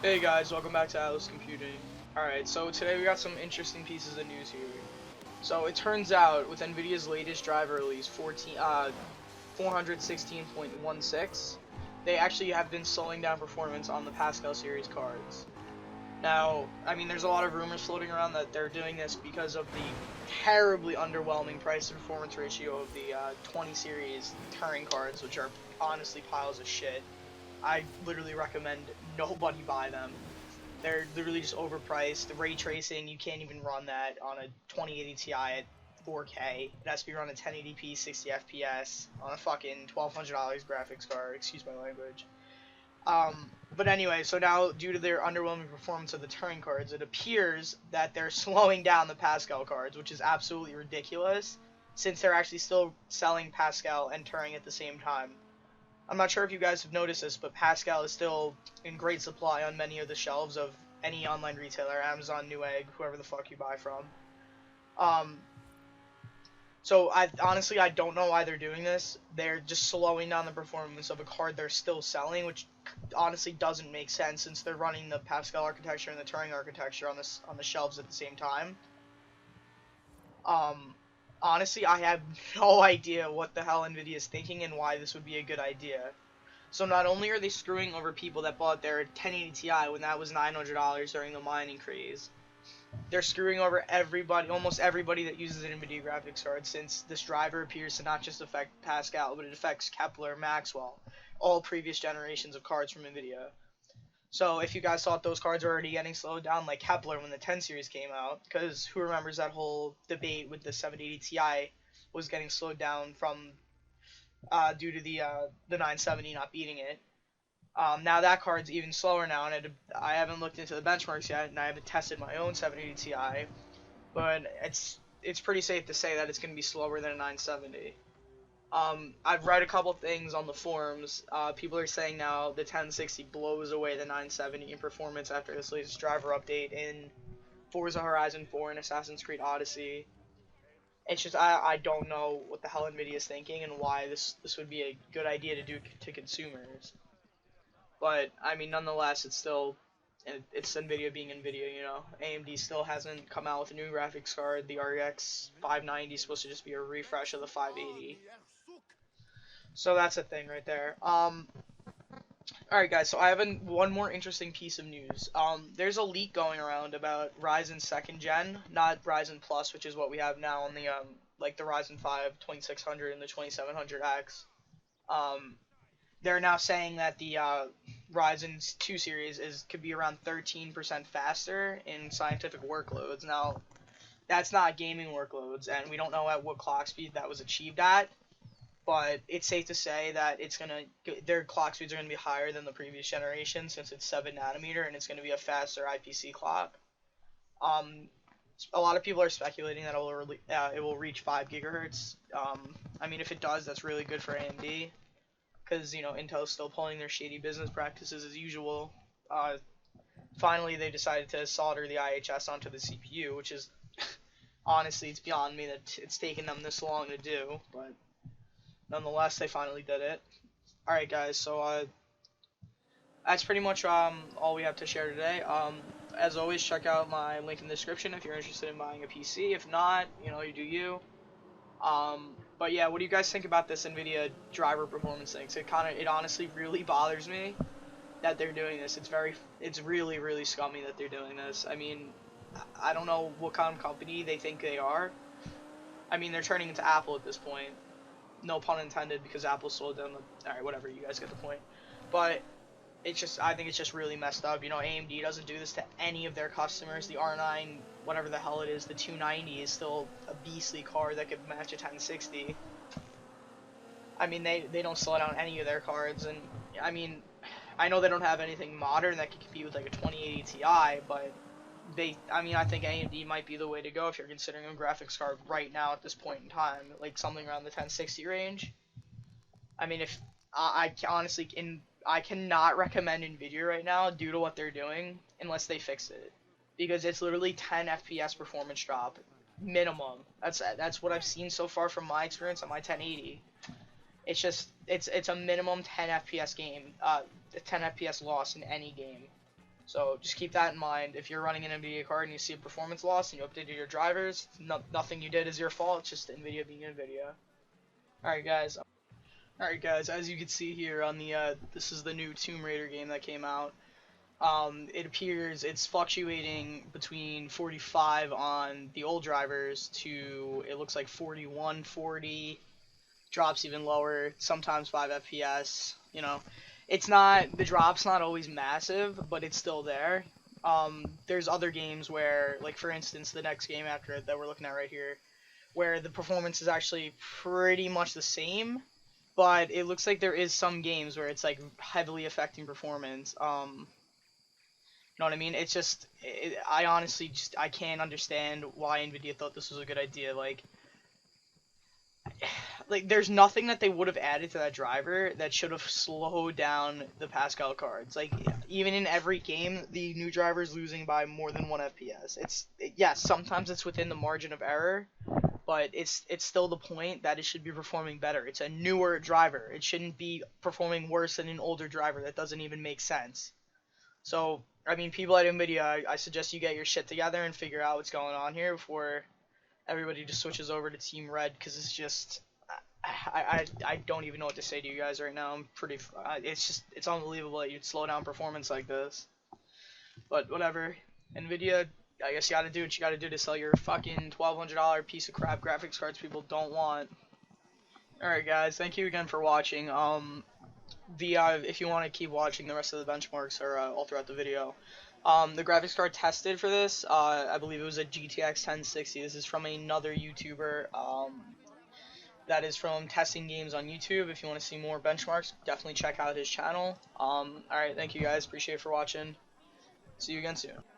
Hey guys, welcome back to Atlas Computing. Alright, so today we got some interesting pieces of news here. So it turns out with Nvidia's latest driver release, 416.16, they actually have been slowing down performance on the Pascal series cards. Now, I mean, there's a lot of rumors floating around that they're doing this because of the terribly underwhelming price to performance ratio of the 20 series Turing cards, which are honestly piles of shit. I literally recommend nobody buy them. They're literally just overpriced. The ray tracing, you can't even run that on a 2080 Ti at 4K. It has to be run at 1080p, 60 FPS on a fucking $1,200 graphics card. Excuse my language. But anyway, so now due to their underwhelming performance of the Turing cards, it appears that they're slowing down the Pascal cards, which is absolutely ridiculous, since they're actually still selling Pascal and Turing at the same time. I'm not sure if you guys have noticed this, but Pascal is still in great supply on many of the shelves of any online retailer, Amazon, Newegg, whoever the fuck you buy from. Um, so I honestly I don't know why they're doing this. They're just slowing down the performance of a card they're still selling, which honestly doesn't make sense since they're running the Pascal architecture and the Turing architecture on the shelves at the same time. Um, Honestly, I have no idea what the hell Nvidia is thinking and why this would be a good idea. So not only are they screwing over people that bought their 1080 Ti when that was $900 during the mining craze, they're screwing over everybody, almost everybody that uses an Nvidia graphics card, since this driver appears to not just affect Pascal, but it affects Kepler, Maxwell, all previous generations of cards from Nvidia. So if you guys thought those cards were already getting slowed down like Kepler when the 10 series came out, because who remembers that whole debate with the 780 Ti was getting slowed down from due to the 970 not beating it. Now that card's even slower now, and I haven't looked into the benchmarks yet, and I haven't tested my own 780 Ti, but it's pretty safe to say that it's going to be slower than a 970. I've read a couple things on the forums. People are saying now the 1060 blows away the 970 in performance after this latest driver update in Forza Horizon 4 and Assassin's Creed Odyssey. It's just I don't know what the hell Nvidia is thinking and why this would be a good idea to do to consumers. But I mean, nonetheless, it's Nvidia being Nvidia. You know, AMD still hasn't come out with a new graphics card. The RX 590 is supposed to just be a refresh of the 580. So that's a thing right there. Alright guys, so I have one more interesting piece of news. There's a leak going around about Ryzen 2nd gen, not Ryzen Plus, which is what we have now on the like the Ryzen 5 2600 and the 2700X. They're now saying that the Ryzen 2 series could be around 13% faster in scientific workloads. Now, that's not gaming workloads, and we don't know at what clock speed that was achieved at, but it's safe to say that their clock speeds are going to be higher than the previous generation since it's 7 nanometer and it's going to be a faster IPC clock. A lot of people are speculating that it will reach 5 gigahertz. I mean, if it does, that's really good for AMD because, you know, Intel's still pulling their shady business practices as usual. Finally, they decided to solder the IHS onto the CPU, which is honestly, it's beyond me that it's taken them this long to do, but nonetheless, they finally did it. Alright guys, so that's pretty much all we have to share today. As always, check out my link in the description if you're interested in buying a PC. If not, you know, you do you. But yeah, what do you guys think about this Nvidia driver performance thing? It honestly really bothers me that they're doing this. It's really, really scummy that they're doing this. I mean, I don't know what kind of company they think they are. I mean, they're turning into Apple at this point. No pun intended, because Apple slowed down the... Alright, whatever, you guys get the point. But, I think it's just really messed up. You know, AMD doesn't do this to any of their customers. The R9, whatever the hell it is, the 290 is still a beastly card that could match a 1060. I mean, they don't slow down any of their cards, and, I mean, I know they don't have anything modern that can compete with, like, a 2080 Ti, but I think AMD might be the way to go if you're considering a graphics card right now at this point in time, like something around the 1060 range. I mean, if I honestly I cannot recommend Nvidia right now due to what they're doing unless they fix it, because it's literally 10 FPS performance drop minimum. That's what I've seen so far from my experience on my 1080. It's a minimum 10 FPS game, 10 FPS loss in any game. So just keep that in mind. If you're running an Nvidia card and you see a performance loss and you updated your drivers, nothing you did is your fault. It's just Nvidia being Nvidia. Alright guys. Alright guys, as you can see here on the, this is the new Tomb Raider game that came out. It appears it's fluctuating between 45 on the old drivers to, it looks like 41, 40, drops even lower, sometimes 5 FPS, you know. It's not, the drop's not always massive, but it's still there. There's other games where, like for instance, the next game after it that we're looking at right here, where the performance is actually pretty much the same, but it looks like there is some games where it's like heavily affecting performance. You know what I mean? It's just, I honestly just, I can't understand why Nvidia thought this was a good idea. Like there's nothing that they would have added to that driver that should have slowed down the Pascal cards. Like even in every game, the new driver is losing by more than 1 FPS. Yes, sometimes it's within the margin of error, but it's still the point that it should be performing better. It's a newer driver. It shouldn't be performing worse than an older driver. That doesn't even make sense. So I mean, people at Nvidia, I suggest you get your shit together and figure out what's going on here before everybody just switches over to Team Red, because it's just, I don't even know what to say to you guys right now. I'm pretty, it's unbelievable that you'd slow down performance like this. But whatever, Nvidia, I guess you gotta do what you gotta do to sell your fucking $1,200 piece of crap graphics cards people don't want. Alright guys, thank you again for watching. If you want to keep watching, the rest of the benchmarks are all throughout the video. The graphics card tested for this, I believe it was a GTX 1060. This is from another YouTuber that is from testing games on YouTube. If you want to see more benchmarks, definitely check out his channel. Alright, thank you guys. Appreciate it for watching. See you again soon.